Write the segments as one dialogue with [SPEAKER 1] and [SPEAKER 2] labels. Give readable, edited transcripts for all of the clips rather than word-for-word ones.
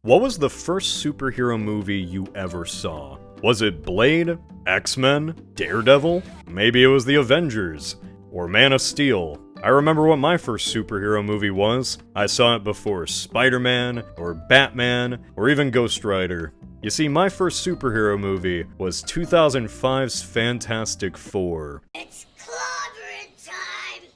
[SPEAKER 1] What was the first superhero movie you ever saw? Was it Blade? X-Men? Daredevil? Maybe it was The Avengers? Or Man of Steel? I remember what my first superhero movie was. I saw it before Spider-Man, or Batman, or even Ghost Rider. You see, my first superhero movie was 2005's Fantastic Four.
[SPEAKER 2] It's clobbering time!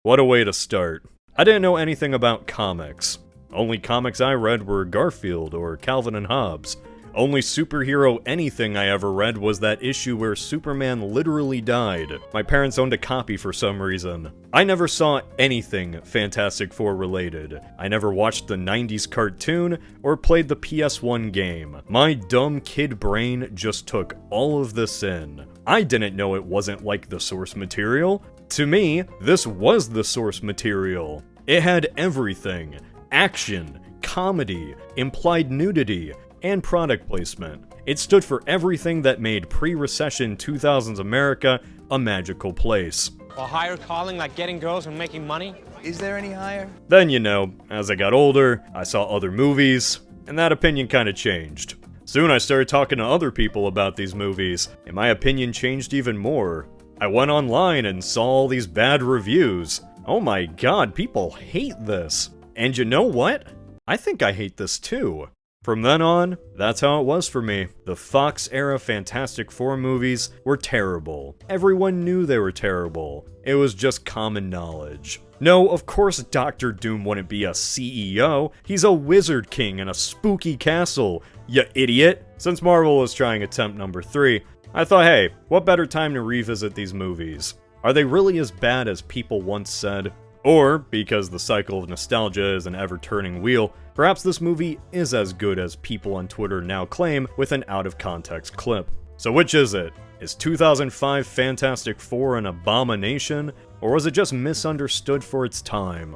[SPEAKER 1] What a way to start. I didn't know anything about comics. Only comics I read were Garfield or Calvin and Hobbes. Only superhero anything I ever read was that issue where Superman literally died. My parents owned a copy for some reason. I never saw anything Fantastic Four related. I never watched the 90s cartoon or played the PS1 game. My dumb kid brain just took all of this in. I didn't know it wasn't like the source material. To me, this was the source material. It had everything. Action, comedy, implied nudity, and product placement. It stood for everything that made pre-recession 2000s America a magical place.
[SPEAKER 3] A higher calling like getting girls and making money?
[SPEAKER 4] Is there any higher?
[SPEAKER 1] Then, you know, as I got older, I saw other movies, and that opinion kinda changed. Soon I started talking to other people about these movies, and my opinion changed even more. I went online and saw all these bad reviews. Oh my god, people hate this. And you know what? I think I hate this too. From then on, that's how it was for me. The Fox-era Fantastic Four movies were terrible. Everyone knew they were terrible. It was just common knowledge. No, of course Dr. Doom wouldn't be a CEO. He's a wizard king in a spooky castle, you idiot. Since Marvel was trying attempt number 3, I thought, hey, what better time to revisit these movies? Are they really as bad as people once said? Or, because the cycle of nostalgia is an ever-turning wheel, perhaps this movie is as good as people on Twitter now claim with an out-of-context clip. So which is it? Is 2005 Fantastic Four an abomination, or was it just misunderstood for its time?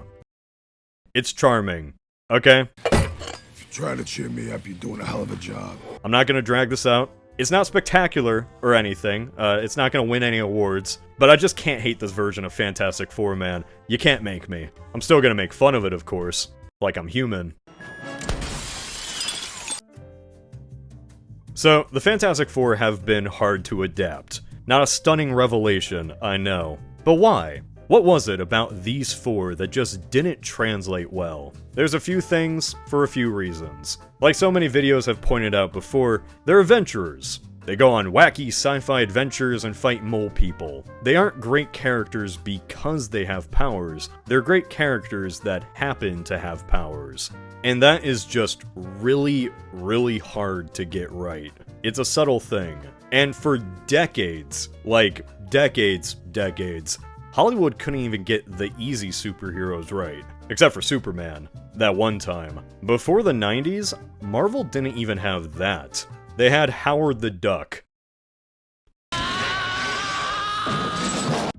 [SPEAKER 1] It's charming. Okay?
[SPEAKER 5] If you try to cheer me up, you're doing a hell of a job.
[SPEAKER 1] I'm not gonna drag this out. It's not spectacular or anything, it's not gonna win any awards, but I just can't hate this version of Fantastic Four, man. You can't make me. I'm still gonna make fun of it, of course. Like I'm human. So, the Fantastic Four have been hard to adapt. Not a stunning revelation, I know. But why? What was it about these four that just didn't translate well? There's a few things for a few reasons. Like so many videos have pointed out before, they're adventurers. They go on wacky sci-fi adventures and fight mole people. They aren't great characters because they have powers. They're great characters that happen to have powers. And that is just really, really hard to get right. It's a subtle thing. And for decades, like decades, Hollywood couldn't even get the easy superheroes right. Except for Superman. That one time. Before the 90s, Marvel didn't even have that. They had Howard the Duck.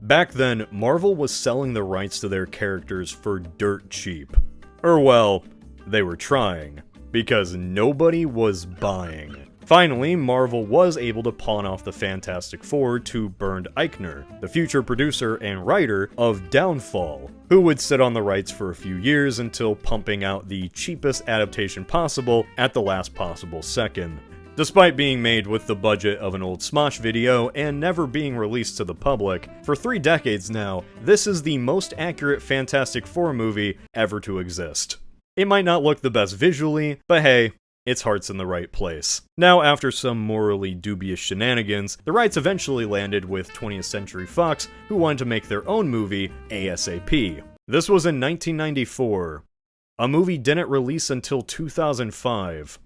[SPEAKER 1] Back then, Marvel was selling the rights to their characters for dirt cheap. Or well, they were trying. Because nobody was buying. Finally, Marvel was able to pawn off the Fantastic Four to Bernd Eichner, the future producer and writer of Downfall, who would sit on the rights for a few years until pumping out the cheapest adaptation possible at the last possible second. Despite being made with the budget of an old Smosh video and never being released to the public, for 3 decades now, this is the most accurate Fantastic Four movie ever to exist. It might not look the best visually, but hey, its heart's in the right place. Now, after some morally dubious shenanigans, the rights eventually landed with 20th Century Fox, who wanted to make their own movie ASAP. This was in 1994. A movie didn't release until 2005.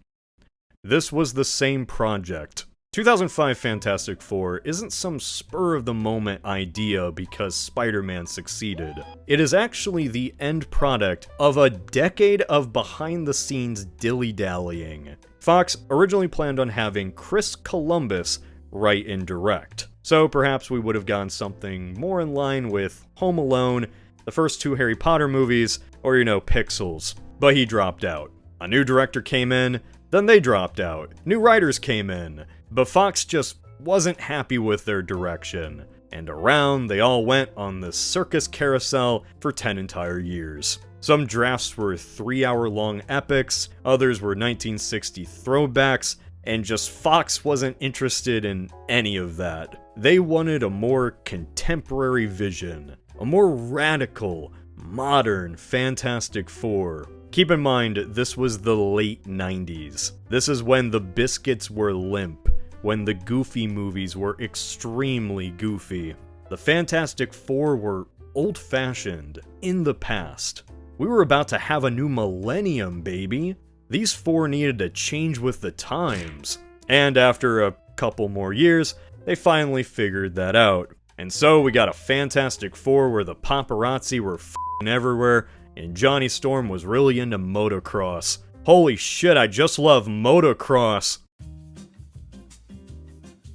[SPEAKER 1] This was the same project. 2005 Fantastic Four isn't some spur-of-the-moment idea because Spider-Man succeeded. It is actually the end product of a decade of behind-the-scenes dilly-dallying. Fox originally planned on having Chris Columbus write and direct, so perhaps we would have gotten something more in line with Home Alone, the first 2 Harry Potter movies, or you know, Pixels. But he dropped out. A new director came in, then they dropped out. New writers came in. But Fox just wasn't happy with their direction, and around they all went on this circus carousel for 10 entire years. Some drafts were 3-hour-long epics, others were 1960 throwbacks, and just Fox wasn't interested in any of that. They wanted a more contemporary vision, a more radical, modern Fantastic Four. Keep in mind, this was the late 90s. This is when the biscuits were limp, when the Goofy movies were extremely goofy. The Fantastic Four were old-fashioned, in the past. We were about to have a new millennium, baby. These four needed to change with the times. And after a couple more years, they finally figured that out. And so we got a Fantastic Four where the paparazzi were f***ing everywhere, and Johnny Storm was really into motocross. Holy shit, I just love motocross!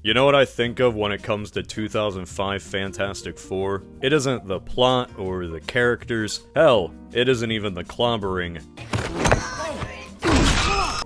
[SPEAKER 1] You know what I think of when it comes to 2005 Fantastic Four? It isn't the plot or the characters. Hell, it isn't even the clobbering.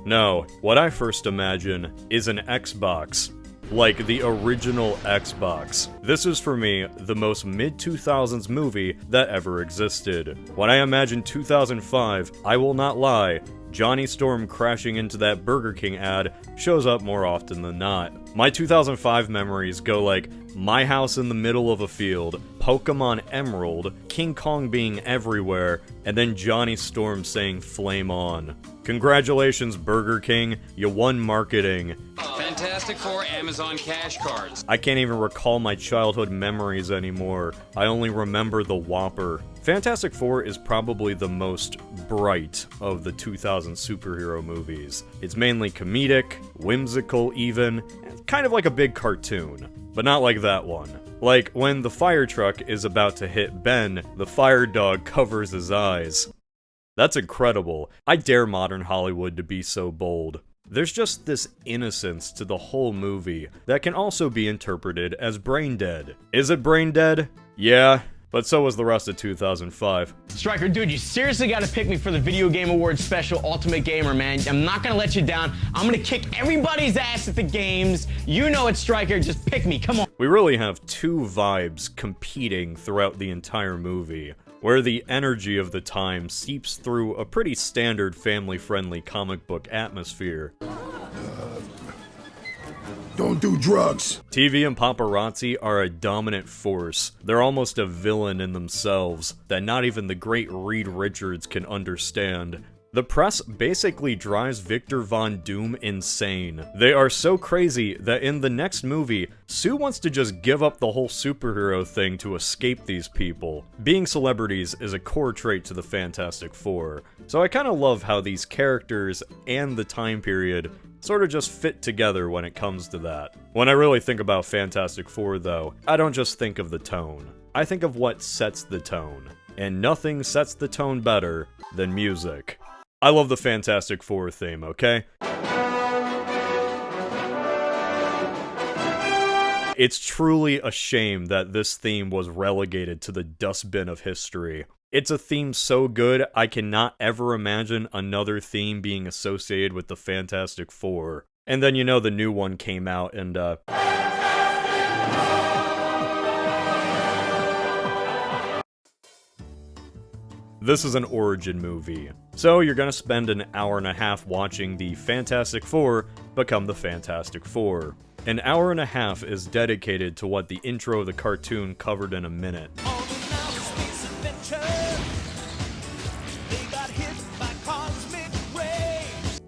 [SPEAKER 1] No, what I first imagine is an Xbox. Like the original Xbox. This is for me the most mid-2000s movie that ever existed. When I imagine 2005, I will not lie, Johnny Storm crashing into that Burger King ad shows up more often than not. My 2005 memories go like my house in the middle of a field, Pokemon Emerald, King Kong being everywhere, and then Johnny Storm saying flame on. Congratulations, Burger King, you won marketing.
[SPEAKER 4] Fantastic Four Amazon cash cards.
[SPEAKER 1] I can't even recall my childhood memories anymore. I only remember the Whopper. Fantastic Four is probably the most bright of the 2000 superhero movies. It's mainly comedic, whimsical even, kind of like a big cartoon. But not like that one. Like, when the fire truck is about to hit Ben, the fire dog covers his eyes. That's incredible. I dare modern Hollywood to be so bold. There's just this innocence to the whole movie that can also be interpreted as brain dead. Is it brain dead? Yeah, but so was the rest of 2005.
[SPEAKER 6] Stryker, dude, you seriously gotta pick me for the Video Game Awards special Ultimate Gamer, man. I'm not gonna let you down. I'm gonna kick everybody's ass at the games. You know it, Stryker. Just pick me, come on.
[SPEAKER 1] We really have two vibes competing throughout the entire movie, where the energy of the time seeps through a pretty standard family-friendly comic book atmosphere.
[SPEAKER 5] Don't do drugs.
[SPEAKER 1] TV and paparazzi are a dominant force. They're almost a villain in themselves that not even the great Reed Richards can understand. The press basically drives Victor Von Doom insane. They are so crazy that in the next movie, Sue wants to just give up the whole superhero thing to escape these people. Being celebrities is a core trait to the Fantastic Four, so I kinda love how these characters and the time period sort of just fit together when it comes to that. When I really think about Fantastic Four though, I don't just think of the tone. I think of what sets the tone. And nothing sets the tone better than music. I love the Fantastic Four theme, okay? It's truly a shame that this theme was relegated to the dustbin of history. It's a theme so good, I cannot ever imagine another theme being associated with the Fantastic Four. And then, you know, the new one came out and, This is an origin movie, so you're gonna spend an hour and a half watching the Fantastic Four become the Fantastic Four. An hour and a half is dedicated to what the intro of the cartoon covered in a minute.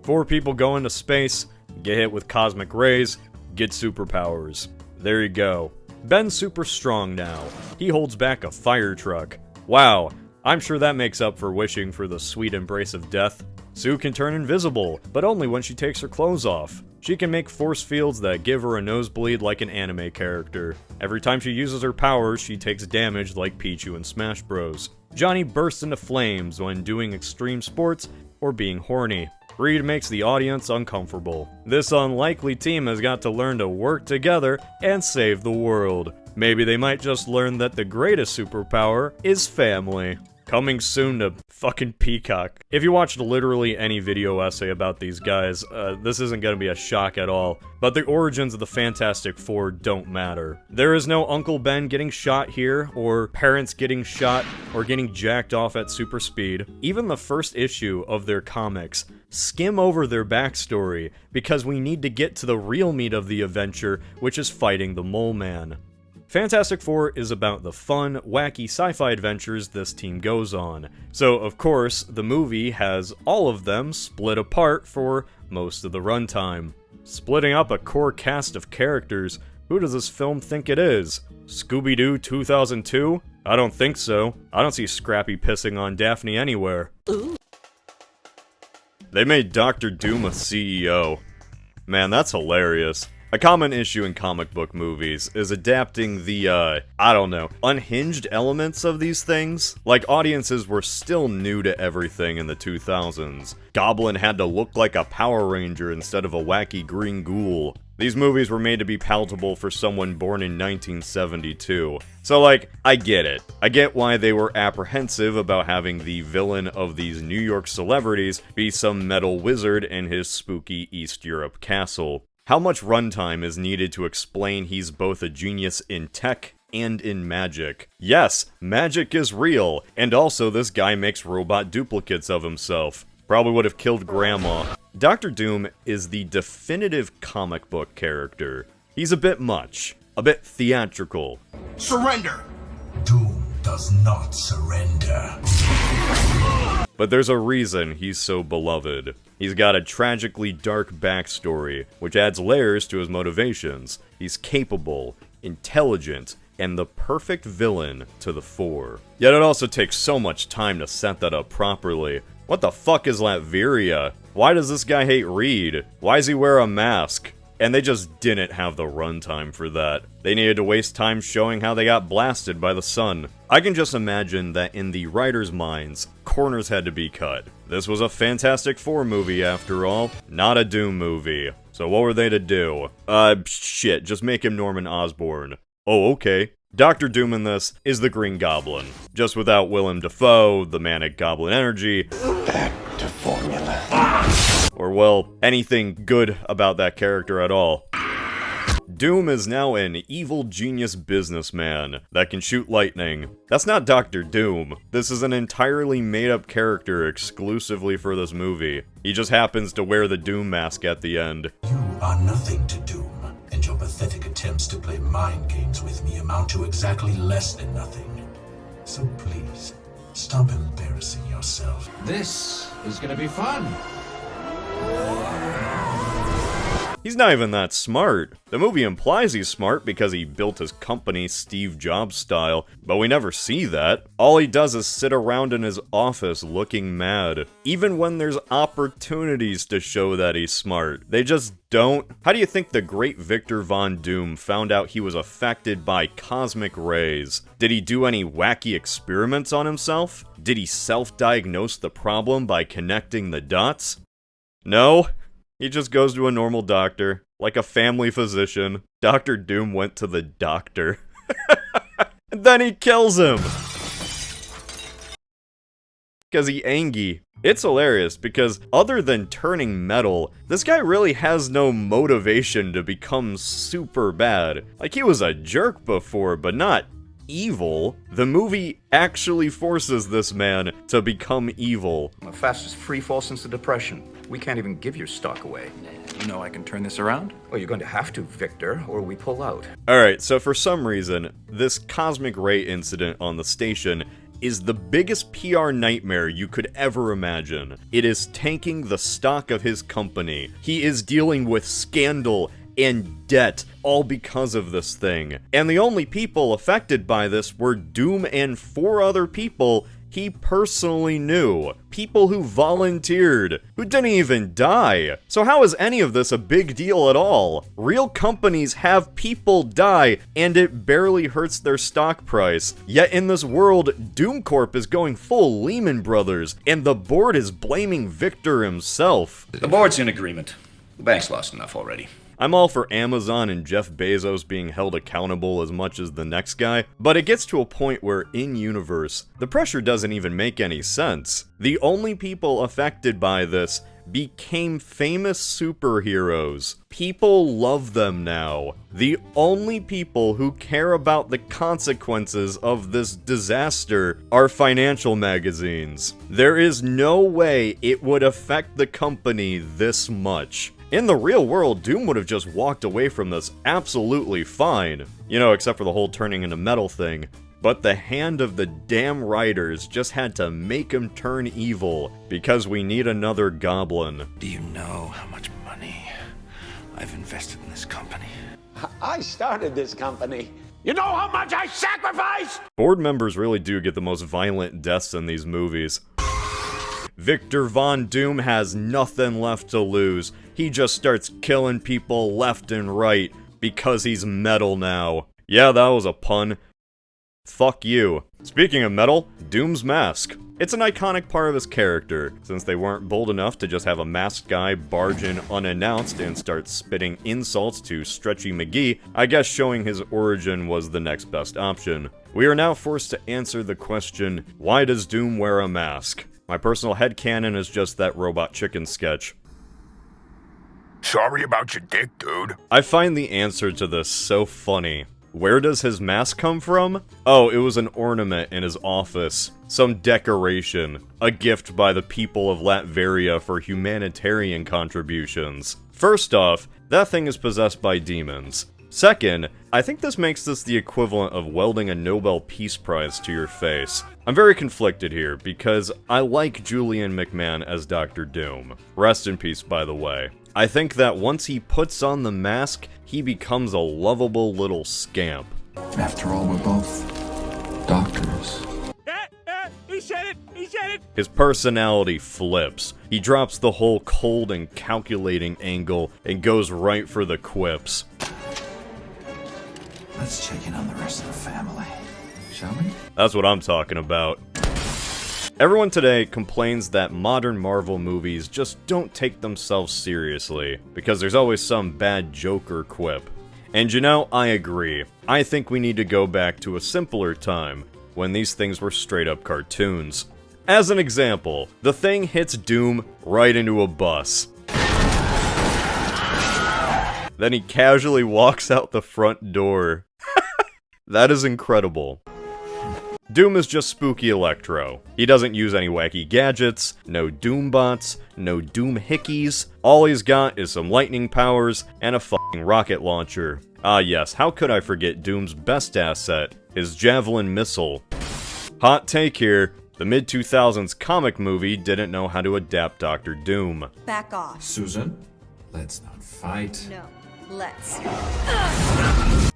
[SPEAKER 1] Four people go into space, get hit with cosmic rays, get superpowers. There you go. Ben's super strong now. He holds back a fire truck. Wow, I'm sure that makes up for wishing for the sweet embrace of death. Sue can turn invisible, but only when she takes her clothes off. She can make force fields that give her a nosebleed like an anime character. Every time she uses her powers, she takes damage like Pichu in Smash Bros. Johnny bursts into flames when doing extreme sports or being horny. Reed makes the audience uncomfortable. This unlikely team has got to learn to work together and save the world. Maybe they might just learn that the greatest superpower is family. Coming soon to fucking Peacock. If you watched literally any video essay about these guys, this isn't gonna be a shock at all. But the origins of the Fantastic Four don't matter. There is no Uncle Ben getting shot here, or parents getting shot, or getting jacked off at super speed. Even the first issue of their comics skim over their backstory, because we need to get to the real meat of the adventure, which is fighting the Mole Man. Fantastic Four is about the fun, wacky sci-fi adventures this team goes on. So, of course, the movie has all of them split apart for most of the runtime. Splitting up a core cast of characters, who does this film think it is? Scooby-Doo 2002? I don't think so. I don't see Scrappy pissing on Daphne anywhere.
[SPEAKER 2] Ooh.
[SPEAKER 1] They made Dr. Doom a CEO. Man, that's hilarious. A common issue in comic book movies is adapting the, I don't know, unhinged elements of these things. Like, audiences were still new to everything in the 2000s. Goblin had to look like a Power Ranger instead of a wacky green ghoul. These movies were made to be palatable for someone born in 1972. So, like, I get it. I get why they were apprehensive about having the villain of these New York celebrities be some metal wizard in his spooky East Europe castle. How much runtime is needed to explain he's both a genius in tech and in magic? Yes, magic is real, and also this guy makes robot duplicates of himself. Probably would have killed Grandma. Dr. Doom is the definitive comic book character. He's a bit much, a bit theatrical.
[SPEAKER 5] Surrender!
[SPEAKER 7] Doom does not surrender.
[SPEAKER 1] But there's a reason he's so beloved. He's got a tragically dark backstory, which adds layers to his motivations. He's capable, intelligent, and the perfect villain to the fore. Yet it also takes so much time to set that up properly. What the fuck is Latveria? Why does this guy hate Reed? Why does he wear a mask? And they just didn't have the runtime for that. They needed to waste time showing how they got blasted by the sun. I can just imagine that in the writers' minds, corners had to be cut. This was a Fantastic Four movie after all, not a Doom movie. So what were they to do? Shit, just make him Norman Osborn. Oh, okay. Dr. Doom in this is the Green Goblin. Just without Willem Dafoe, the manic goblin energy.
[SPEAKER 7] Back to formula.
[SPEAKER 1] Or, well, anything good about that character at all. Doom is now an evil genius businessman that can shoot lightning. That's not Dr. Doom. This is an entirely made-up character exclusively for this movie. He just happens to wear the Doom mask at the end.
[SPEAKER 7] You are nothing to Doom, and your pathetic attempts to play mind games with me amount to exactly less than nothing. So please, stop embarrassing yourself.
[SPEAKER 8] This is gonna be fun.
[SPEAKER 1] He's not even that smart. The movie implies he's smart because he built his company Steve Jobs style, but we never see that. All he does is sit around in his office looking mad. Even when there's opportunities to show that he's smart, they just don't. How do you think the great Victor Von Doom found out he was affected by cosmic rays? Did he do any wacky experiments on himself? Did he self-diagnose the problem by connecting the dots? No. He just goes to a normal doctor, like a family physician. Dr. Doom went to the doctor. And then he kills him! Because he angry. It's hilarious, because other than turning metal, this guy really has no motivation to become super bad. Like, he was a jerk before, but not evil. The movie actually forces this man to become evil.
[SPEAKER 9] The fastest free fall since the Depression. We can't even give your stock away.
[SPEAKER 8] You know I can turn this around?
[SPEAKER 9] Well, you're going to have to, Victor, or we pull out.
[SPEAKER 1] Alright, so for some reason, this cosmic ray incident on the station is the biggest PR nightmare you could ever imagine. It is tanking the stock of his company. He is dealing with scandal and debt, all because of this thing. And the only people affected by this were Doom and 4 other people he personally knew. People who volunteered, who didn't even die. So how is any of this a big deal at all? Real companies have people die, and it barely hurts their stock price. Yet in this world, Doom Corp is going full Lehman Brothers, and the board is blaming Victor himself.
[SPEAKER 9] The board's in agreement. The bank's lost enough already.
[SPEAKER 1] I'm all for Amazon and Jeff Bezos being held accountable as much as the next guy, but it gets to a point where, in-universe, the pressure doesn't even make any sense. The only people affected by this became famous superheroes. People love them now. The only people who care about the consequences of this disaster are financial magazines. There is no way it would affect the company this much. In the real world, Doom would have just walked away from this absolutely fine. You know, except for the whole turning into metal thing. But the hand of the damn writers just had to make him turn evil, because we need another goblin.
[SPEAKER 7] Do you know how much money I've invested in this company?
[SPEAKER 10] I started this company. You know how much I sacrificed?
[SPEAKER 1] Board members really do get the most violent deaths in these movies. Victor Von Doom has nothing left to lose. He just starts killing people left and right, because he's metal now. Yeah, that was a pun. Fuck you. Speaking of metal, Doom's mask. It's an iconic part of his character, since they weren't bold enough to just have a masked guy barge in unannounced and start spitting insults to Stretchy McGee. I guess showing his origin was the next best option. We are now forced to answer the question, why does Doom wear a mask? My personal headcanon is just that Robot Chicken sketch.
[SPEAKER 5] Sorry about your dick, dude.
[SPEAKER 1] I find the answer to this so funny. Where does his mask come from? Oh, it was an ornament in his office. Some decoration. A gift by the people of Latveria for humanitarian contributions. First off, that thing is possessed by demons. Second, I think this makes this the equivalent of welding a Nobel Peace Prize to your face. I'm very conflicted here, because I like Julian McMahon as Dr. Doom. Rest in peace, by the way. I think that once he puts on the mask, he becomes a lovable little scamp.
[SPEAKER 8] After all, we're both doctors.
[SPEAKER 3] He said it! He said it!
[SPEAKER 1] His personality flips. He drops the whole cold and calculating angle and goes right for the quips.
[SPEAKER 8] Let's check in on the rest of the family, shall we?
[SPEAKER 1] That's what I'm talking about. Everyone today complains that modern Marvel movies just don't take themselves seriously, because there's always some bad joke or quip. And you know, I agree. I think we need to go back to a simpler time, when these things were straight up cartoons. As an example, the Thing hits Doom right into a bus. Then he casually walks out the front door. That is incredible. Doom is just spooky Electro. He doesn't use any wacky gadgets, no Doombots, no Doom hickeys. All he's got is some lightning powers and a fucking rocket launcher. Ah yes, how could I forget Doom's best asset, his Javelin missile. Hot take here, the mid-2000s comic movie didn't know how to adapt Dr. Doom.
[SPEAKER 2] Back off.
[SPEAKER 8] Susan, let's not fight.
[SPEAKER 2] No, let's.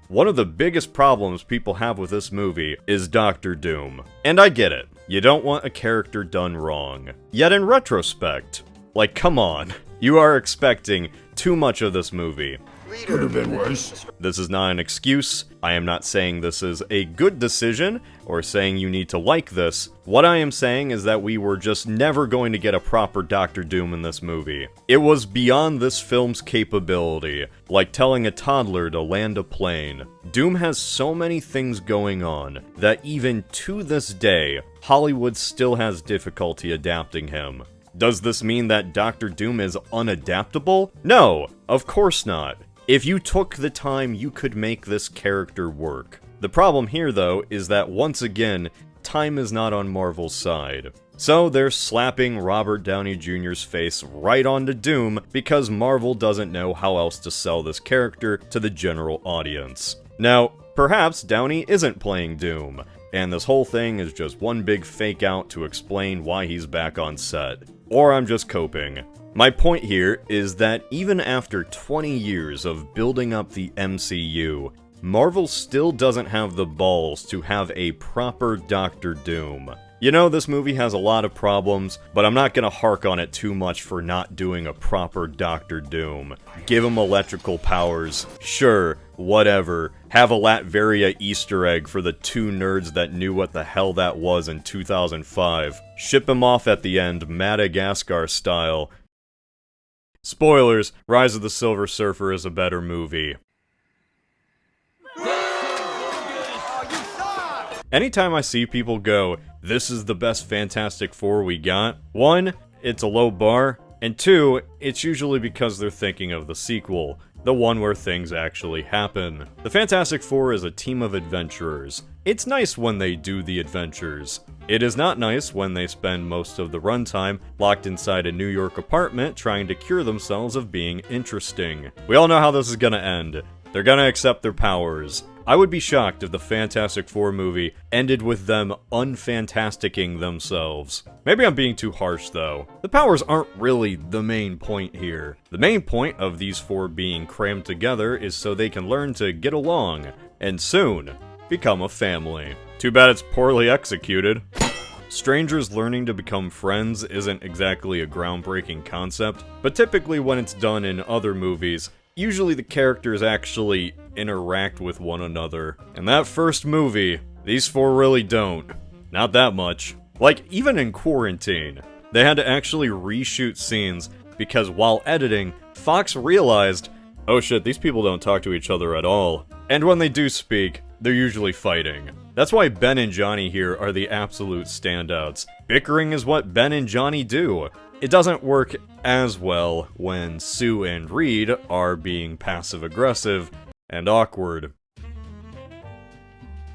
[SPEAKER 1] One of the biggest problems people have with this movie is Dr. Doom. And I get it. You don't want a character done wrong. Yet in retrospect, like come on, you are expecting too much of this movie.
[SPEAKER 5] Could have been worse.
[SPEAKER 1] This is not an excuse. I am not saying this is a good decision, or saying you need to like this. What I am saying is that we were just never going to get a proper Dr. Doom in this movie. It was beyond this film's capability, like telling a toddler to land a plane. Doom has so many things going on, that even to this day, Hollywood still has difficulty adapting him. Does this mean that Dr. Doom is unadaptable? No, of course not. If you took the time, you could make this character work. The problem here, though, is that once again, time is not on Marvel's side. So they're slapping Robert Downey Jr.'s face right onto Doom because Marvel doesn't know how else to sell this character to the general audience. Now, perhaps Downey isn't playing Doom, and this whole thing is just one big fake out to explain why he's back on set. Or I'm just coping. My point here is that even after 20 years of building up the MCU, Marvel still doesn't have the balls to have a proper Dr. Doom. You know, this movie has a lot of problems, but I'm not gonna hark on it too much for not doing a proper Dr. Doom. Give him electrical powers. Sure, whatever. Have a Latveria Easter egg for the two nerds that knew what the hell that was in 2005. Ship him off at the end, Madagascar style. Spoilers, Rise of the Silver Surfer is a better movie. Anytime I see people go, this is the best Fantastic Four we got, 1, it's a low bar, and 2, it's usually because they're thinking of the sequel, the one where things actually happen. The Fantastic Four is a team of adventurers. It's nice when they do the adventures. It is not nice when they spend most of the runtime locked inside a New York apartment trying to cure themselves of being interesting. We all know how this is gonna end. They're gonna accept their powers. I would be shocked if the Fantastic Four movie ended with them unfantasticking themselves. Maybe I'm being too harsh though. The powers aren't really the main point here. The main point of these four being crammed together is so they can learn to get along, and soon, become a family. Too bad it's poorly executed. Strangers learning to become friends isn't exactly a groundbreaking concept, but typically when it's done in other movies, usually the characters actually interact with one another. In that first movie, these four really don't. Not that much. Like, even in Quarantine, they had to actually reshoot scenes because while editing, Fox realized, oh shit, these people don't talk to each other at all. And when they do speak, they're usually fighting. That's why Ben and Johnny here are the absolute standouts. Bickering is what Ben and Johnny do. It doesn't work as well when Sue and Reed are being passive-aggressive and awkward.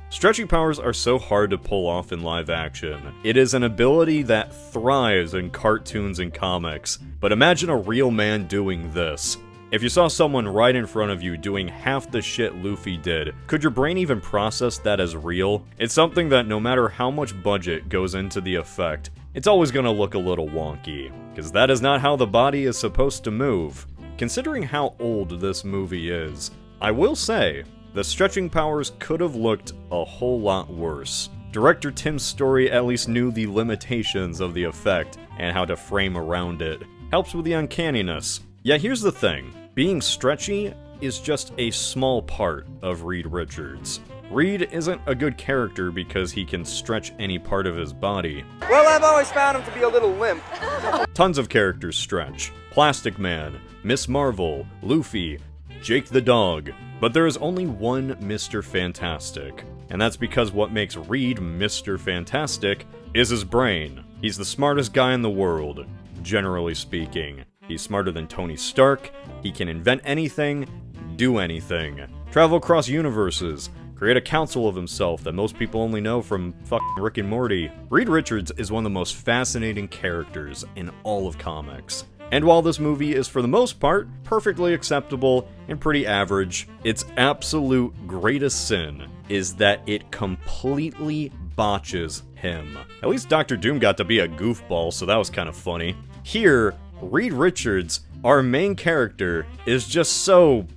[SPEAKER 1] Stretching powers are so hard to pull off in live action. It is an ability that thrives in cartoons and comics, but imagine a real man doing this. If you saw someone right in front of you doing half the shit Luffy did, could your brain even process that as real? It's something that no matter how much budget goes into the effect, it's always gonna look a little wonky, because that is not how the body is supposed to move. Considering how old this movie is, I will say, the stretching powers could have looked a whole lot worse. Director Tim Story at least knew the limitations of the effect and how to frame around it. Helps with the uncanniness. Yet here's the thing, being stretchy is just a small part of Reed Richards. Reed isn't a good character because he can stretch any part of his body.
[SPEAKER 11] Well, I've always found him to be a little limp.
[SPEAKER 1] Tons of characters stretch. Plastic Man, Miss Marvel, Luffy, Jake the Dog. But there is only one Mr. Fantastic. And that's because what makes Reed Mr. Fantastic is his brain. He's the smartest guy in the world, generally speaking. He's smarter than Tony Stark, he can invent anything, do anything, travel across universes, create a council of himself that most people only know from fucking Rick and Morty. Reed Richards is one of the most fascinating characters in all of comics. And while this movie is for the most part perfectly acceptable and pretty average, its absolute greatest sin is that it completely botches him. At least Dr. Doom got to be a goofball, so that was kind of funny. Here, Reed Richards, our main character, is just so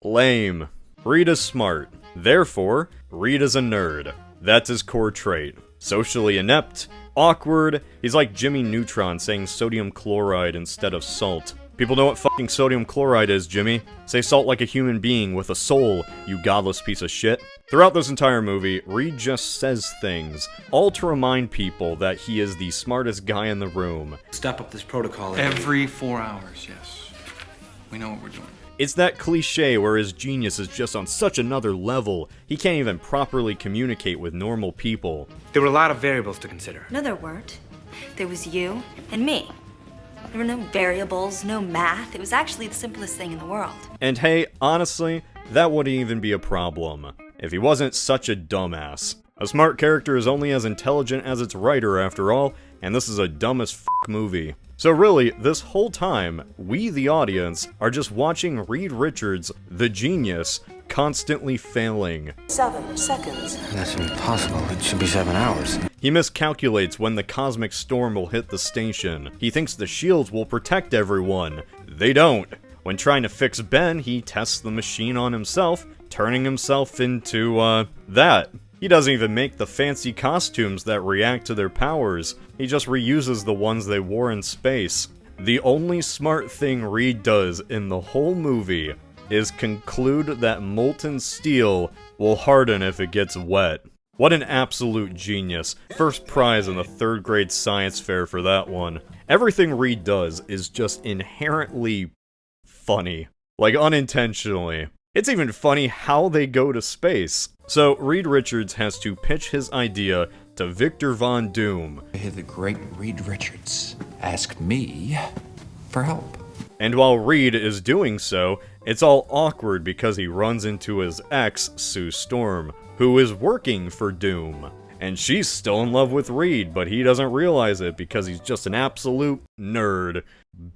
[SPEAKER 1] lame. Reed is smart. Therefore, Reed is a nerd. That's his core trait. Socially inept, awkward, he's like Jimmy Neutron saying sodium chloride instead of salt. People know what fucking sodium chloride is, Jimmy. Say salt like a human being with a soul, you godless piece of shit. Throughout this entire movie, Reed just says things, all to remind people that he is the smartest guy in the room.
[SPEAKER 11] Step up this protocol
[SPEAKER 8] Every 4 hours, yes. We know what we're doing.
[SPEAKER 1] It's that cliche where his genius is just on such another level, he can't even properly communicate with normal people.
[SPEAKER 11] There were a lot of variables to consider.
[SPEAKER 12] No, there weren't. There was you and me. There were no variables, no math. It was actually the simplest thing in the world.
[SPEAKER 1] And hey, honestly, that wouldn't even be a problem if he wasn't such a dumbass. A smart character is only as intelligent as its writer after all, and this is a dumb as fuck movie. So really, this whole time, we the audience are just watching Reed Richards, the genius, constantly failing.
[SPEAKER 13] 7 seconds.
[SPEAKER 11] That's impossible. It should be 7 hours.
[SPEAKER 1] He miscalculates when the cosmic storm will hit the station. He thinks the shields will protect everyone. They don't. When trying to fix Ben, he tests the machine on himself, turning himself into, that. He doesn't even make the fancy costumes that react to their powers. He just reuses the ones they wore in space. The only smart thing Reed does in the whole movie is conclude that molten steel will harden if it gets wet. What an absolute genius. First prize in the 3rd grade science fair for that one. Everything Reed does is just inherently funny. Like, unintentionally. It's even funny how they go to space. So, Reed Richards has to pitch his idea to Victor Von Doom.
[SPEAKER 13] The great Reed Richards asked me for help.
[SPEAKER 1] And while Reed is doing so, it's all awkward because he runs into his ex, Sue Storm, who is working for Doom. And she's still in love with Reed, but he doesn't realize it because he's just an absolute nerd.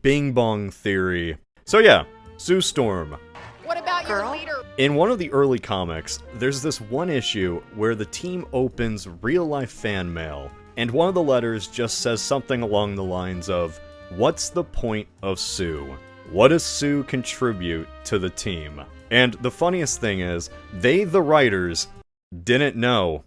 [SPEAKER 1] Bing bong theory. So yeah, Sue Storm.
[SPEAKER 14] What about your leader?
[SPEAKER 1] In one of the early comics, there's this one issue where the team opens real-life fan mail, and one of the letters just says something along the lines of, "What's the point of Sue? What does Sue contribute to the team?" And the funniest thing is, they, the writers, didn't know.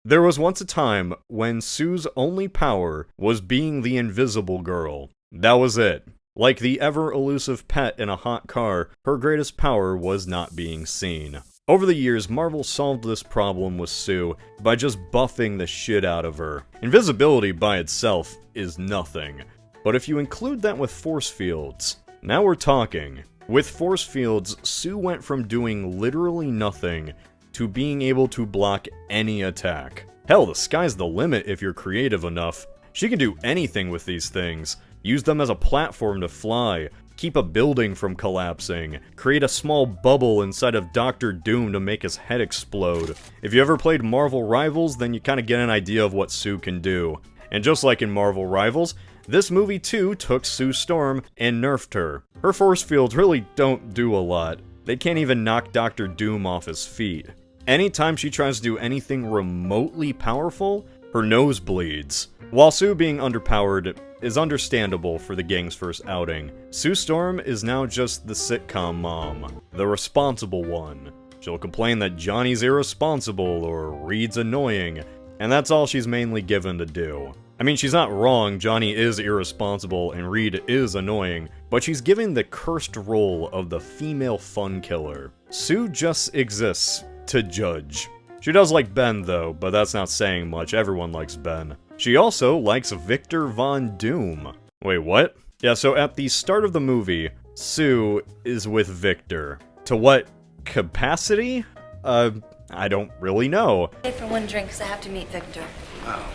[SPEAKER 1] There was once a time when Sue's only power was being the invisible girl. That was it. Like the ever-elusive pet in a hot car, her greatest power was not being seen. Over the years, Marvel solved this problem with Sue by just buffing the shit out of her. Invisibility by itself is nothing, but if you include that with force fields, now we're talking. With force fields, Sue went from doing literally nothing to being able to block any attack. Hell, the sky's the limit if you're creative enough. She can do anything with these things. Use them as a platform to fly, keep a building from collapsing, create a small bubble inside of Dr. Doom to make his head explode. If you ever played Marvel Rivals, then you kinda get an idea of what Sue can do. And just like in Marvel Rivals, this movie too took Sue Storm and nerfed her. Her force fields really don't do a lot. They can't even knock Dr. Doom off his feet. Anytime she tries to do anything remotely powerful, her nose bleeds. While Sue being underpowered is understandable for the gang's first outing, Sue Storm is now just the sitcom mom, the responsible one. She'll complain that Johnny's irresponsible or Reed's annoying, and that's all she's mainly given to do. I mean, she's not wrong, Johnny is irresponsible and Reed is annoying, but she's given the cursed role of the female fun killer. Sue just exists to judge. She does like Ben though, but that's not saying much, everyone likes Ben. She also likes Victor Von Doom. Wait, what? Yeah, so at the start of the movie, Sue is with Victor. To what capacity? I don't really know.
[SPEAKER 12] For one drink, because I have to meet Victor.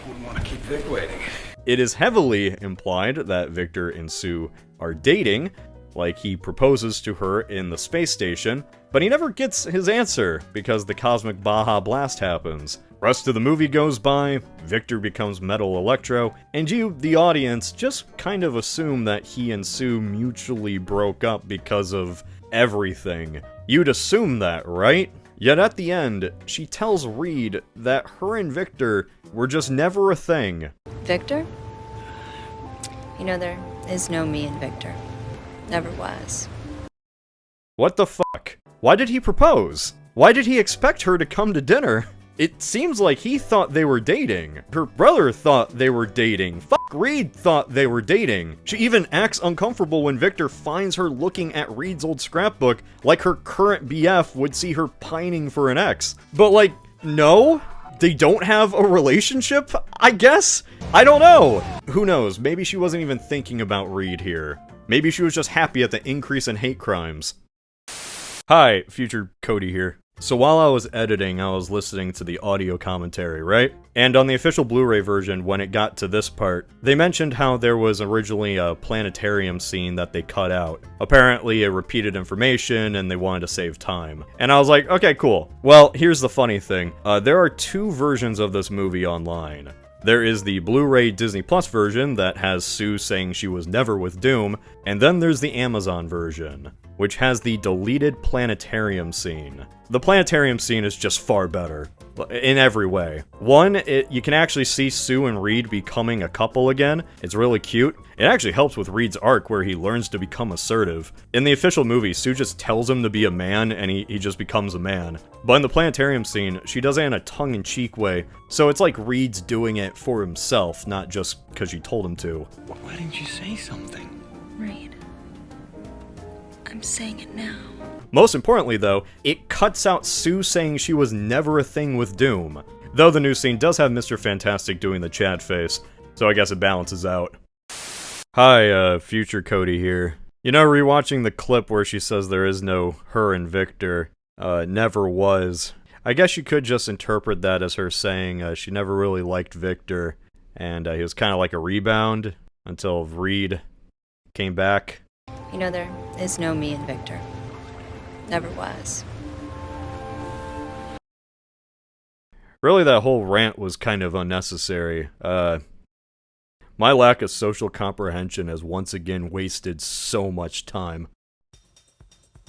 [SPEAKER 9] Wouldn't want to keep Vic waiting.
[SPEAKER 1] It is heavily implied that Victor and Sue are dating, like he proposes to her in the space station, but he never gets his answer because the cosmic Baja Blast happens. Rest of the movie goes by, Victor becomes Metal Electro, and you, the audience, just kind of assume that he and Sue mutually broke up because of everything. You'd assume that, right? Yet at the end, she tells Reed that her and Victor were just never a thing.
[SPEAKER 12] Victor? You know, there is no me and Victor. Never was.
[SPEAKER 1] What the fuck? Why did he propose? Why did he expect her to come to dinner? It seems like he thought they were dating. Her brother thought they were dating. Fuck, Reed thought they were dating. She even acts uncomfortable when Victor finds her looking at Reed's old scrapbook like her current BF would see her pining for an ex. But like, no? They don't have a relationship, I guess? I don't know. Who knows, maybe she wasn't even thinking about Reed here. Maybe she was just happy at the increase in hate crimes. Hi, future Cody here. So while I was editing, I was listening to the audio commentary, right? And on the official Blu-ray version, when it got to this part, they mentioned how there was originally a planetarium scene that they cut out. Apparently it repeated information and they wanted to save time. And I was like, okay, cool. Well, here's the funny thing. There are 2 versions of this movie online. There is the Blu-ray Disney Plus version that has Sue saying she was never with Doom, and then there's the Amazon version, which has the deleted planetarium scene. The planetarium scene is just far better, in every way. One, you can actually see Sue and Reed becoming a couple again. It's really cute. It actually helps with Reed's arc where he learns to become assertive. In the official movie, Sue just tells him to be a man and he just becomes a man. But in the planetarium scene, she does it in a tongue-in-cheek way, so it's like Reed's doing it for himself, not just because she told him to.
[SPEAKER 11] Why didn't you say something?
[SPEAKER 12] Reed. I'm saying it now.
[SPEAKER 1] Most importantly though, it cuts out Sue saying she was never a thing with Doom. Though the new scene does have Mr. Fantastic doing the Chad face, so I guess it balances out. Hi, future Cody here. You know, rewatching the clip where she says there is no her and Victor, never was. I guess you could just interpret that as her saying she never really liked Victor, and he was kind of like a rebound until Reed came back.
[SPEAKER 12] You know, there is no me and Victor. Never was.
[SPEAKER 1] Really, that whole rant was kind of unnecessary. My lack of social comprehension has once again wasted so much time.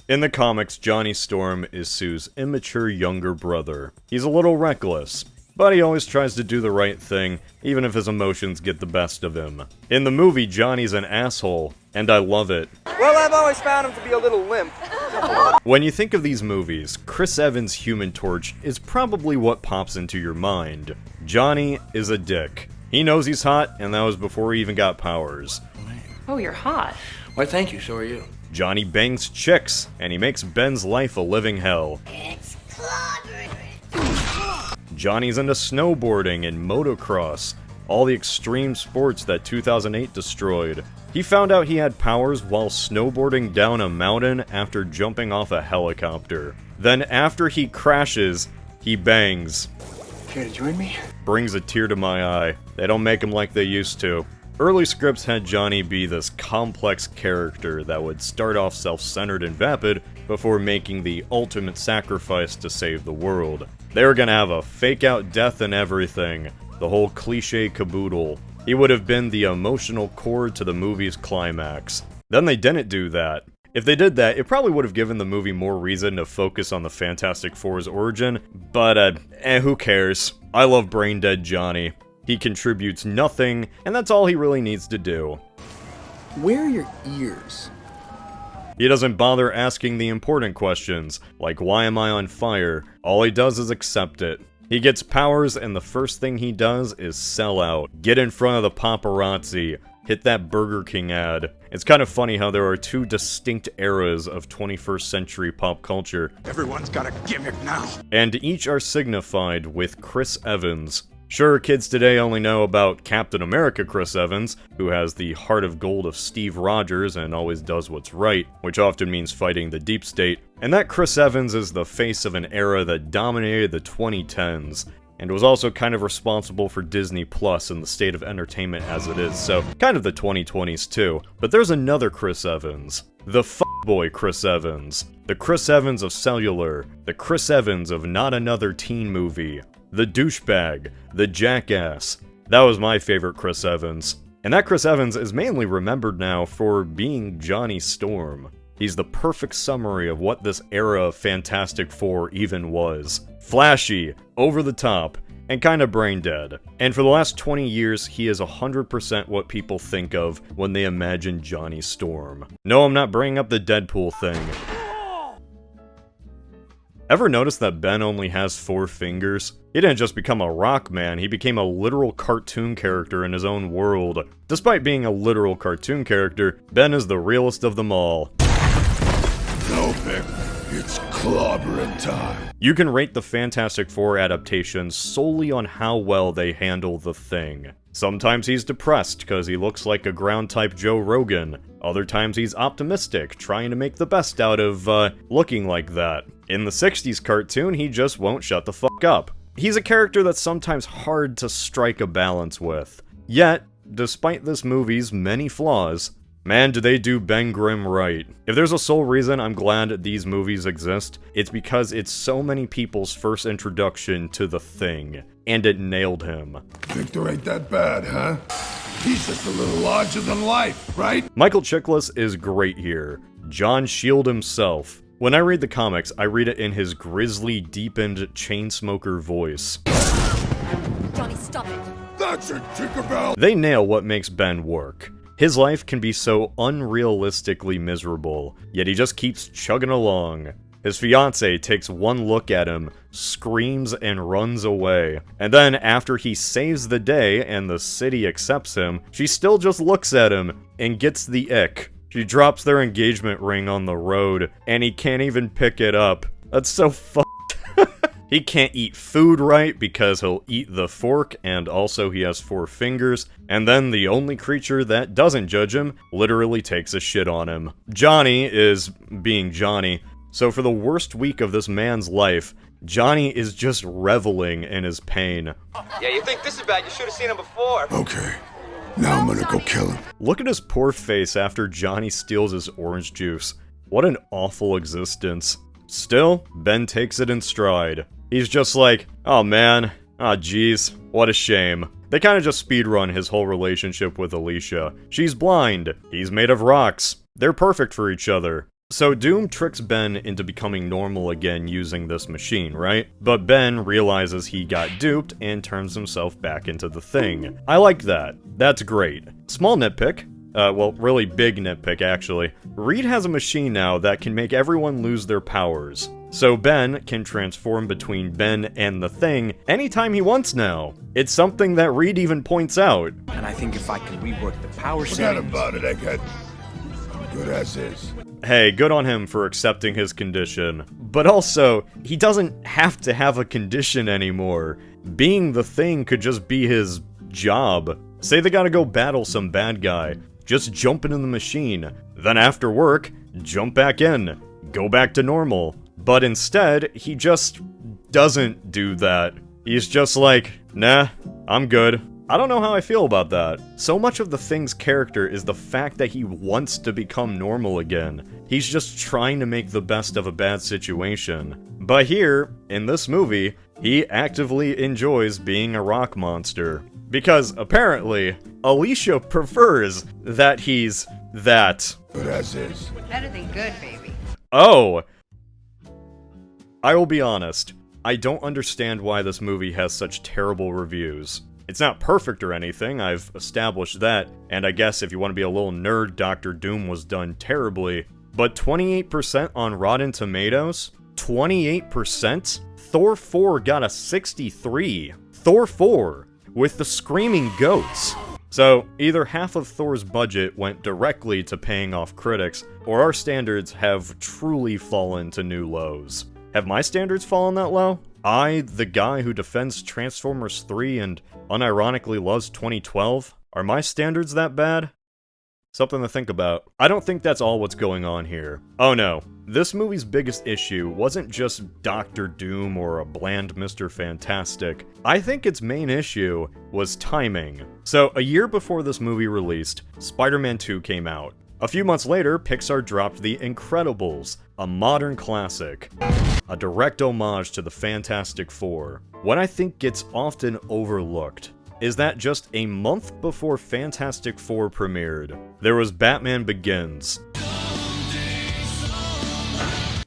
[SPEAKER 1] In the comics, Johnny Storm is Sue's immature younger brother. He's a little reckless, but he always tries to do the right thing, even if his emotions get the best of him. In the movie, Johnny's an asshole, and I love it.
[SPEAKER 15] Well, I've always found him to be a little limp.
[SPEAKER 1] When you think of these movies, Chris Evans' Human Torch is probably what pops into your mind. Johnny is a dick. He knows he's hot, and that was before he even got powers.
[SPEAKER 16] Oh, you're hot.
[SPEAKER 11] Why, thank you, so are you.
[SPEAKER 1] Johnny bangs chicks, and he makes Ben's life a living hell.
[SPEAKER 2] It's clobbering.
[SPEAKER 1] Johnny's into snowboarding and motocross, all the extreme sports that 2008 destroyed. He found out he had powers while snowboarding down a mountain after jumping off a helicopter. Then after he crashes, he bangs.
[SPEAKER 11] Care to join me?
[SPEAKER 1] Brings a tear to my eye. They don't make him like they used to. Early scripts had Johnny be this complex character that would start off self-centered and vapid before making the ultimate sacrifice to save the world. They were gonna have a fake-out death and everything, the whole cliche caboodle. He would have been the emotional core to the movie's climax. Then they didn't do that. If they did that, it probably would have given the movie more reason to focus on the Fantastic Four's origin, but who cares? I love Brain Dead Johnny. He contributes nothing, and that's all he really needs to do.
[SPEAKER 11] Where are your ears?
[SPEAKER 1] He doesn't bother asking the important questions, like why am I on fire? All he does is accept it. He gets powers, and the first thing he does is sell out. Get in front of the paparazzi. Hit that Burger King ad. It's kind of funny how there are two distinct eras of 21st century pop culture.
[SPEAKER 5] Everyone's got a gimmick now.
[SPEAKER 1] And each are signified with Chris Evans. Sure, kids today only know about Captain America Chris Evans, who has the heart of gold of Steve Rogers and always does what's right, which often means fighting the deep state. And that Chris Evans is the face of an era that dominated the 2010s, and was also kind of responsible for Disney Plus and the state of entertainment as it is, so kind of the 2020s too. But there's another Chris Evans. The fuckboy Chris Evans. The Chris Evans of Cellular. The Chris Evans of Not Another Teen Movie. The douchebag. The jackass. That was my favorite Chris Evans. And that Chris Evans is mainly remembered now for being Johnny Storm. He's the perfect summary of what this era of Fantastic Four even was. Flashy, over the top, and kinda brain dead. And for the last 20 years, he is 100% what people think of when they imagine Johnny Storm. No, I'm not bringing up the Deadpool thing. Ever notice that Ben only has 4 fingers? He didn't just become a rock man, he became a literal cartoon character in his own world. Despite being a literal cartoon character, Ben is the realest of them all.
[SPEAKER 5] No, Vic. It's clobbering time.
[SPEAKER 1] You can rate the Fantastic Four adaptations solely on how well they handle the Thing. Sometimes he's depressed because he looks like a ground-type Joe Rogan. Other times he's optimistic, trying to make the best out of, looking like that. In the 60s cartoon, he just won't shut the fuck up. He's a character that's sometimes hard to strike a balance with. Yet, despite this movie's many flaws, man, do they do Ben Grimm right. If there's a sole reason I'm glad these movies exist, it's because it's so many people's first introduction to the Thing, and it nailed him.
[SPEAKER 5] Victor ain't that bad, huh? He's just a little larger than life, right?
[SPEAKER 1] Michael Chiklis is great here. John Shield himself. When I read the comics, I read it in his grisly, deepened Chainsmoker voice.
[SPEAKER 2] Johnny, stop it.
[SPEAKER 5] That's it, Tinkerbell.
[SPEAKER 1] They nail what makes Ben work. His life can be so unrealistically miserable, yet he just keeps chugging along. His fiancée takes one look at him, screams, and runs away. And then, after he saves the day and the city accepts him, she still just looks at him and gets the ick. She drops their engagement ring on the road, and he can't even pick it up. That's so fucked. He can't eat food right because he'll eat the fork, and also he has 4 fingers, and then the only creature that doesn't judge him literally takes a shit on him. Johnny is being Johnny, so for the worst week of this man's life, Johnny is just reveling in his pain.
[SPEAKER 15] Yeah, you think this is bad? You should have seen him before.
[SPEAKER 5] Okay, now I'm gonna go kill him.
[SPEAKER 1] Look at his poor face after Johnny steals his orange juice. What an awful existence. Still, Ben takes it in stride. He's just like, oh man, ah geez, what a shame. They kinda just speedrun his whole relationship with Alicia. She's blind, he's made of rocks. They're perfect for each other. So Doom tricks Ben into becoming normal again using this machine, right? But Ben realizes he got duped and turns himself back into the Thing. I like that. That's great. Small nitpick. Well, really big nitpick, actually. Reed has a machine now that can make everyone lose their powers. So Ben can transform between Ben and the Thing anytime he wants now. It's something that Reed even points out.
[SPEAKER 11] And I think if I can rework the power
[SPEAKER 5] Forget
[SPEAKER 11] settings...
[SPEAKER 5] about it, Egghead. I'm good as is.
[SPEAKER 1] Hey, good on him for accepting his condition. But also, he doesn't have to have a condition anymore. Being the Thing could just be his job. Say they gotta go battle some bad guy. Just jump into the machine. Then after work, jump back in. Go back to normal. But instead, he just doesn't do that. He's just like, nah, I'm good. I don't know how I feel about that. So much of the Thing's character is the fact that he wants to become normal again. He's just trying to make the best of a bad situation. But here, in this movie, he actively enjoys being a rock monster. Because, apparently, Alicia prefers that he's that.
[SPEAKER 5] Good as is.
[SPEAKER 14] Better than good, baby.
[SPEAKER 1] Oh! I will be honest, I don't understand why this movie has such terrible reviews. It's not perfect or anything, I've established that, and I guess if you want to be a little nerd, Dr. Doom was done terribly. But 28% on Rotten Tomatoes? 28%? Thor 4 got a 63. Thor 4! With the screaming goats. So, either half of Thor's budget went directly to paying off critics, or our standards have truly fallen to new lows. Have my standards fallen that low? I, the guy who defends Transformers 3 and unironically loves 2012? Are my standards that bad? Something to think about. I don't think that's all what's going on here. Oh no, this movie's biggest issue wasn't just Dr. Doom or a bland Mr. Fantastic. I think its main issue was timing. So, a year before this movie released, Spider-Man 2 came out. A few months later, Pixar dropped The Incredibles, a modern classic. A direct homage to the Fantastic Four. What I think gets often overlooked is that just a month before Fantastic Four premiered, there was Batman Begins.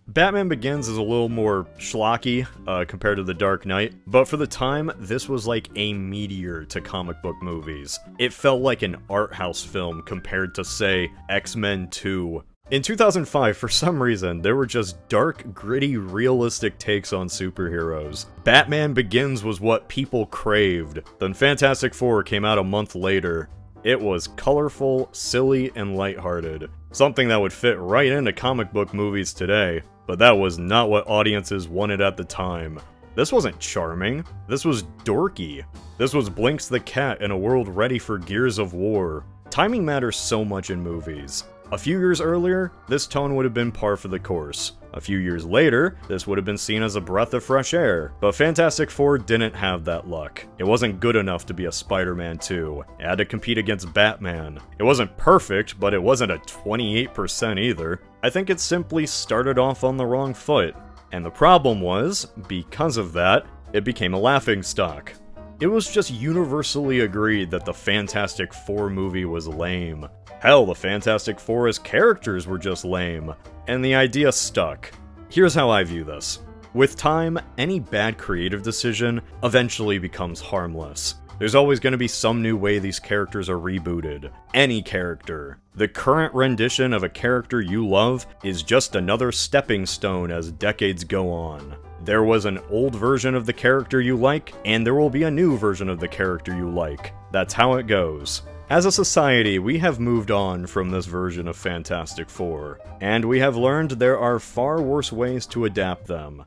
[SPEAKER 1] Batman Begins is a little more schlocky compared to The Dark Knight, but for the time, this was like a meteor to comic book movies. It felt like an art house film compared to, say, X-Men 2. In 2005, for some reason, there were just dark, gritty, realistic takes on superheroes. Batman Begins was what people craved. Then Fantastic Four came out a month later. It was colorful, silly, and lighthearted. Something that would fit right into comic book movies today, but that was not what audiences wanted at the time. This wasn't charming. This was dorky. This was Blinks the Cat in a world ready for Gears of War. Timing matters so much in movies. A few years earlier, this tone would have been par for the course. A few years later, this would have been seen as a breath of fresh air. But Fantastic Four didn't have that luck. It wasn't good enough to be a Spider-Man 2. It had to compete against Batman. It wasn't perfect, but it wasn't a 28% either. I think it simply started off on the wrong foot. And the problem was, because of that, it became a laughingstock. It was just universally agreed that the Fantastic Four movie was lame. Hell, the Fantastic Four as characters were just lame, and the idea stuck. Here's how I view this. With time, any bad creative decision eventually becomes harmless. There's always going to be some new way these characters are rebooted. Any character. The current rendition of a character you love is just another stepping stone as decades go on. There was an old version of the character you like, and there will be a new version of the character you like. That's how it goes. As a society, we have moved on from this version of Fantastic Four, and we have learned there are far worse ways to adapt them.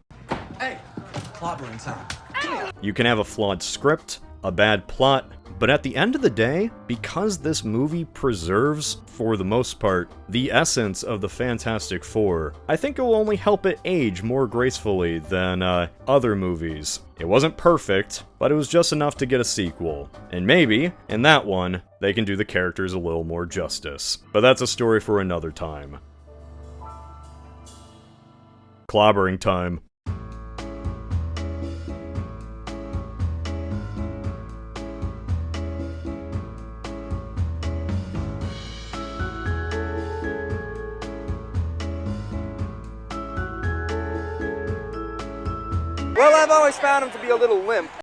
[SPEAKER 11] Hey, clobbering time.
[SPEAKER 1] You can have a flawed script, a bad plot, but at the end of the day, because this movie preserves, for the most part, the essence of the Fantastic Four, I think it will only help it age more gracefully than other movies. It wasn't perfect, but it was just enough to get a sequel. And maybe, in that one, they can do the characters a little more justice. But that's a story for another time. Clobbering time.
[SPEAKER 15] Well, I've always found him to be a little limp.